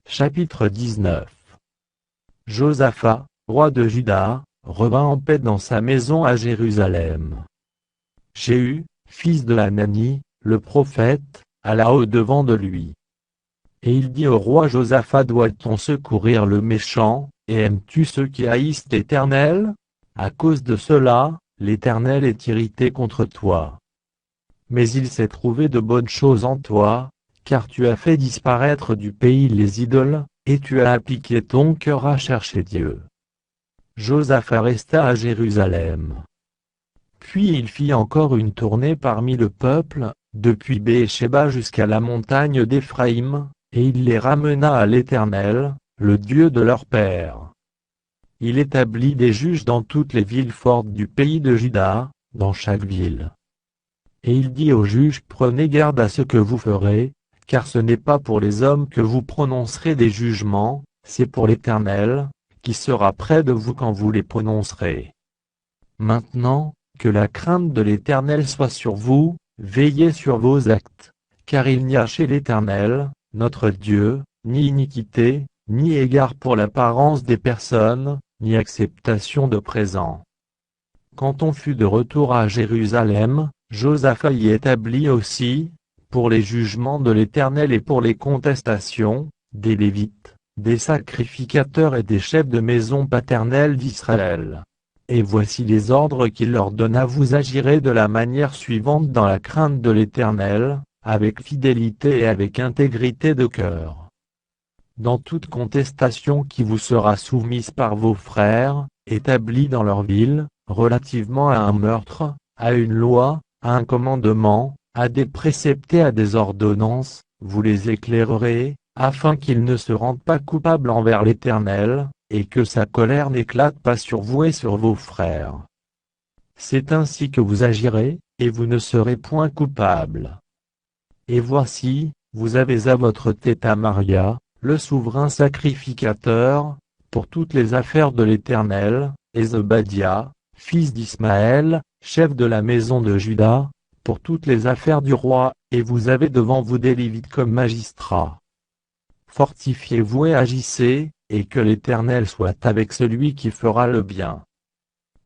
Chapitre 19. Josaphat, roi de Juda, revint en paix dans sa maison à Jérusalem. Jéhu, fils de Hanani, le prophète, alla au-devant de lui. Et il dit au roi Josaphat: doit-on secourir le méchant, et aimes-tu ceux qui haïssent l'Éternel? À cause de cela, l'Éternel est irrité contre toi. Mais il s'est trouvé de bonnes choses en toi, car tu as fait disparaître du pays les idoles, et tu as appliqué ton cœur à chercher Dieu. Josaphat resta à Jérusalem. Puis il fit encore une tournée parmi le peuple, depuis Béér-Shéba jusqu'à la montagne d'Éphraïm, et il les ramena à l'Éternel, le Dieu de leur père. Il établit des juges dans toutes les villes fortes du pays de Juda, dans chaque ville. Et il dit aux juges: prenez garde à ce que vous ferez, car ce n'est pas pour les hommes que vous prononcerez des jugements, c'est pour l'Éternel, qui sera près de vous quand vous les prononcerez. Maintenant, que la crainte de l'Éternel soit sur vous, veillez sur vos actes, car il n'y a chez l'Éternel, notre Dieu, ni iniquité, ni égard pour l'apparence des personnes, ni acceptation de présents. Quand on fut de retour à Jérusalem, Josaphat y établit aussi, pour les jugements de l'Éternel et pour les contestations, des Lévites, des sacrificateurs et des chefs de maison paternelle d'Israël. Et voici les ordres qu'il leur donna: vous agirez de la manière suivante dans la crainte de l'Éternel, avec fidélité et avec intégrité de cœur. Dans toute contestation qui vous sera soumise par vos frères, établis dans leur ville, relativement à un meurtre, à une loi, à un commandement, à des préceptes et à des ordonnances, vous les éclairerez, afin qu'ils ne se rendent pas coupables envers l'Éternel, et que sa colère n'éclate pas sur vous et sur vos frères. C'est ainsi que vous agirez, et vous ne serez point coupables. Et voici, vous avez à votre tête Amaria, le souverain sacrificateur, pour toutes les affaires de l'Éternel, et Zebadiah, fils d'Ismaël, chef de la maison de Juda, pour toutes les affaires du roi, et vous avez devant vous des Lévites comme magistrats. Fortifiez-vous et agissez, et que l'Éternel soit avec celui qui fera le bien.